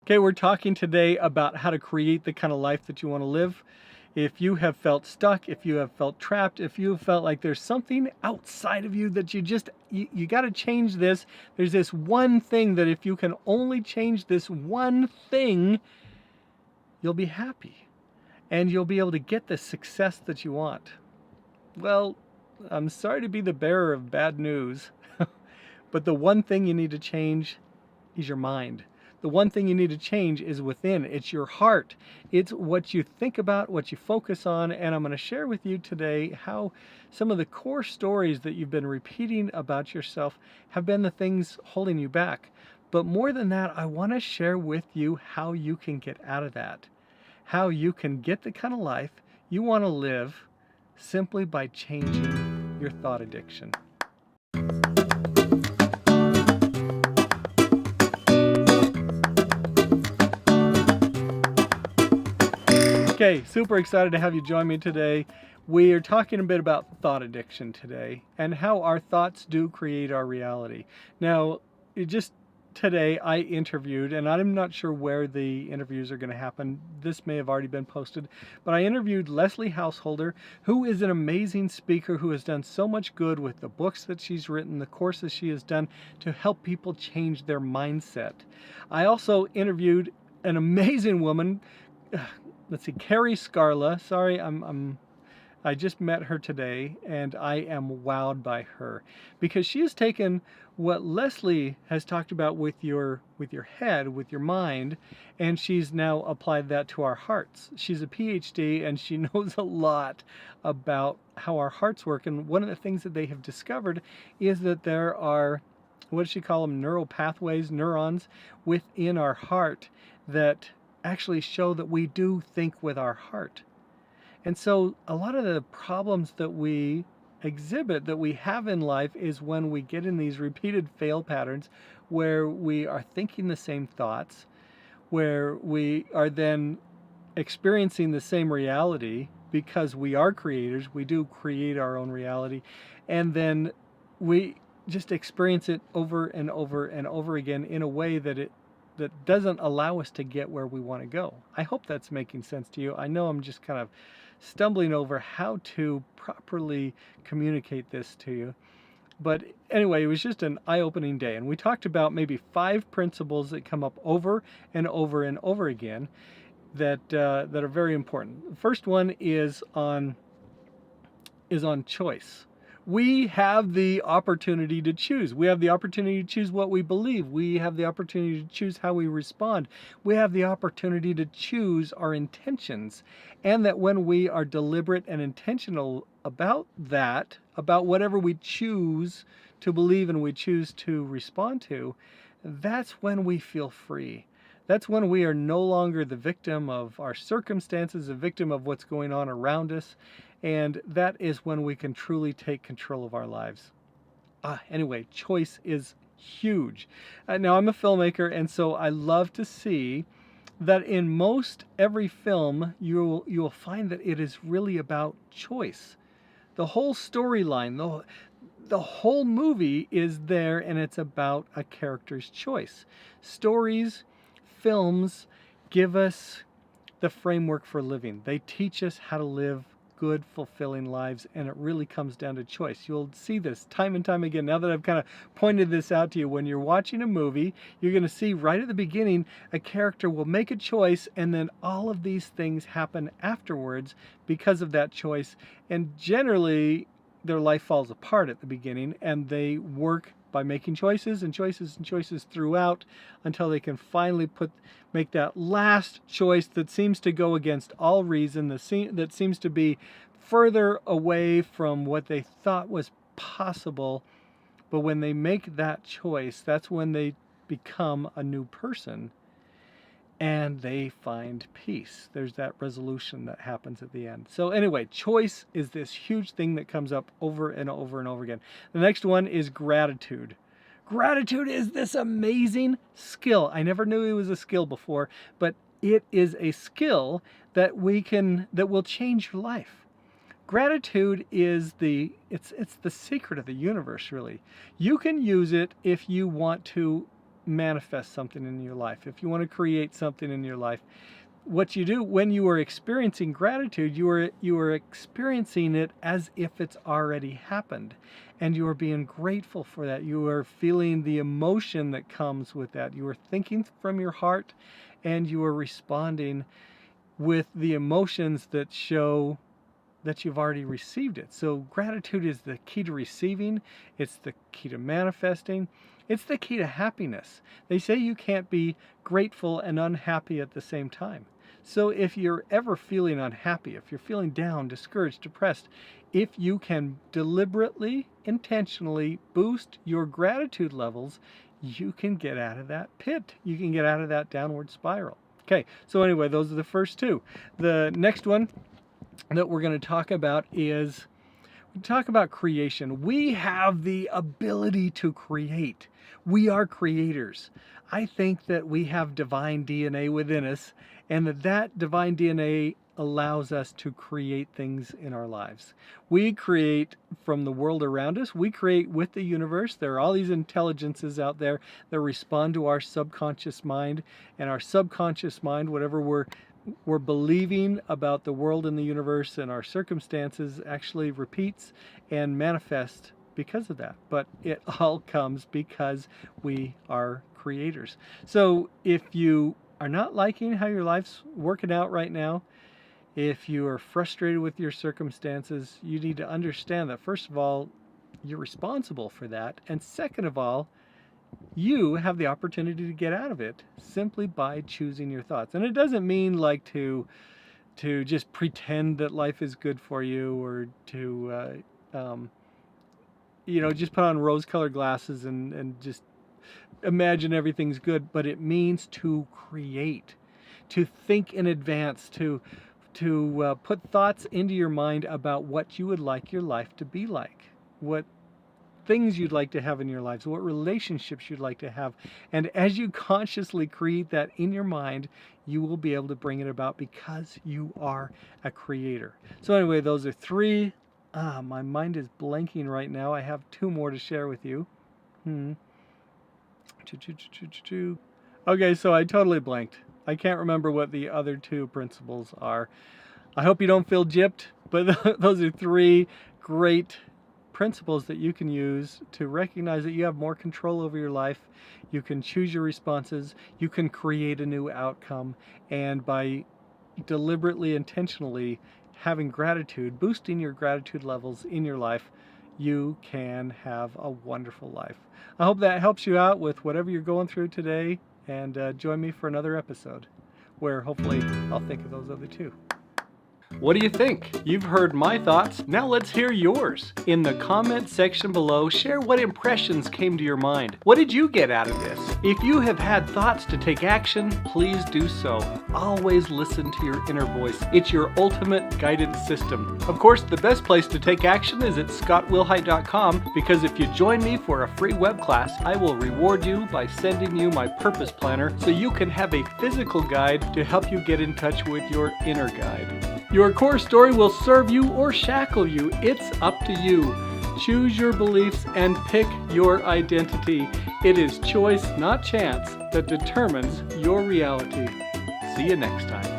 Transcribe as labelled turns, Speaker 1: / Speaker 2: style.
Speaker 1: Okay, we're talking today about how to create the kind of life that you want to live. If you have felt stuck, if you have felt trapped, if you have felt like there's something outside of you that you got to change this. There's this one thing that if you can only change this one thing, you'll be happy and you'll be able to get the success that you want. Well, I'm sorry to be the bearer of bad news, but the one thing you need to change is your mind. The one thing you need to change is within. It's your heart. It's what you think about, what you focus on. And I'm going to share with you today how some of the core stories that you've been repeating about yourself have been the things holding you back. But more than that, I want to share with you how you can get out of that. How you can get the kind of life you want to live simply by changing your thought addiction. Okay, super excited to have you join me today. We are talking a bit about thought addiction today and how our thoughts do create our reality. Now, today I interviewed, and I'm not sure where the interviews are going to happen. This may have already been posted, but I interviewed Leslie Householder, who is an amazing speaker who has done so much good with the books that she's written, the courses she has done to help people change their mindset. I also interviewed an amazing woman. Let's see, Carrie Scarla. Sorry, I just met her today, and I am wowed by her because she has taken what Leslie has talked about with your head, with your mind, and she's now applied that to our hearts. She's a PhD, and she knows a lot about how our hearts work. And one of the things that they have discovered is that there are, what does she call them, neural pathways, neurons within our heart that actually show that we do think with our heart. And so a lot of the problems that we exhibit, that we have in life, is when we get in these repeated fail patterns where we are thinking the same thoughts, where we are then experiencing the same reality because we are creators. We do create our own reality. And then we just experience it over and over and over again in a way that doesn't allow us to get where we want to go. I hope that's making sense to you. I know I'm just kind of stumbling over how to properly communicate this to you. But anyway, it was just an eye-opening day. And we talked about maybe 5 principles that come up over and over and over again that are very important. The first one is on choice. We have the opportunity to choose. We have the opportunity to choose what we believe. We have the opportunity to choose how we respond. We have the opportunity to choose our intentions. And that when we are deliberate and intentional about that, about whatever we choose to believe and we choose to respond to, that's when we feel free. That's when we are no longer the victim of our circumstances, a victim of what's going on around us. And that is when we can truly take control of our lives. Anyway, choice is huge. Now, I'm a filmmaker, and so I love to see that in most every film, you will find that it is really about choice. The whole storyline, the whole movie is there, and it's about a character's choice. Stories, films give us the framework for living. They teach us how to live good, fulfilling lives, and it really comes down to choice. You'll see this time and time again. Now that I've kind of pointed this out to you, when you're watching a movie, you're going to see right at the beginning a character will make a choice, and then all of these things happen afterwards because of that choice. And generally, their life falls apart at the beginning, and they work by making choices and choices and choices throughout until they can finally make that last choice that seems to go against all reason, that seems to be further away from what they thought was possible. But when they make that choice, that's when they become a new person and they find peace. There's that resolution that happens at the end. So anyway, choice is this huge thing that comes up over and over and over again. The next one is gratitude. Gratitude is this amazing skill. I never knew it was a skill before, but it is a skill that will change your life. Gratitude is it's the secret of the universe, really. You can use it if you want to manifest something in your life, if you want to create something in your life, what you do when you are experiencing gratitude, you are experiencing it as if it's already happened, and you are being grateful for that. You are feeling the emotion that comes with that. You are thinking from your heart, and you are responding with the emotions that show that you've already received it. So gratitude is the key to receiving. It's the key to manifesting. It's the key to happiness. They say you can't be grateful and unhappy at the same time. So if you're ever feeling unhappy, if you're feeling down, discouraged, depressed, if you can deliberately, intentionally boost your gratitude levels, you can get out of that pit. You can get out of that downward spiral. Okay, so anyway, those are the first two. The next one that we're going to talk about is, we talk about creation. We have the ability to create. We are creators. I think that we have divine DNA within us, and that divine DNA allows us to create things in our lives. We create from the world around us. We create with the universe. There are all these intelligences out there that respond to our subconscious mind, and our subconscious mind, whatever we're believing about the world and the universe and our circumstances, actually repeats and manifests because of that. But it all comes because we are creators. So if you are not liking how your life's working out right now, if you are frustrated with your circumstances, you need to understand that, first of all, you're responsible for that. And second of all, you have the opportunity to get out of it simply by choosing your thoughts. And it doesn't mean like to just pretend that life is good for you, or to just put on rose-colored glasses and just imagine everything's good. But it means to create, to think in advance, to put thoughts into your mind about what you would like your life to be like, what things you'd like to have in your lives, what relationships you'd like to have. And as you consciously create that in your mind, you will be able to bring it about because you are a creator. So anyway, those are three. My mind is blanking right now. I have two more to share with you. Okay, so I totally blanked. I can't remember what the other two principles are. I hope you don't feel gypped, but those are three great principles that you can use to recognize that you have more control over your life. You can choose your responses. You can create a new outcome. And by deliberately, intentionally having gratitude, boosting your gratitude levels in your life, you can have a wonderful life. I hope that helps you out with whatever you're going through today. And join me for another episode where hopefully I'll think of those other two. What do you think? You've heard my thoughts. Now let's hear yours. In the comment section below, share what impressions came to your mind. What did you get out of this? If you have had thoughts to take action, please do so. Always listen to your inner voice. It's your ultimate guidance system. Of course, the best place to take action is at scottwilhite.com, because if you join me for a free web class, I will reward you by sending you my purpose planner so you can have a physical guide to help you get in touch with your inner guide. Your core story will serve you or shackle you. It's up to you. Choose your beliefs and pick your identity. It is choice, not chance, that determines your reality. See you next time.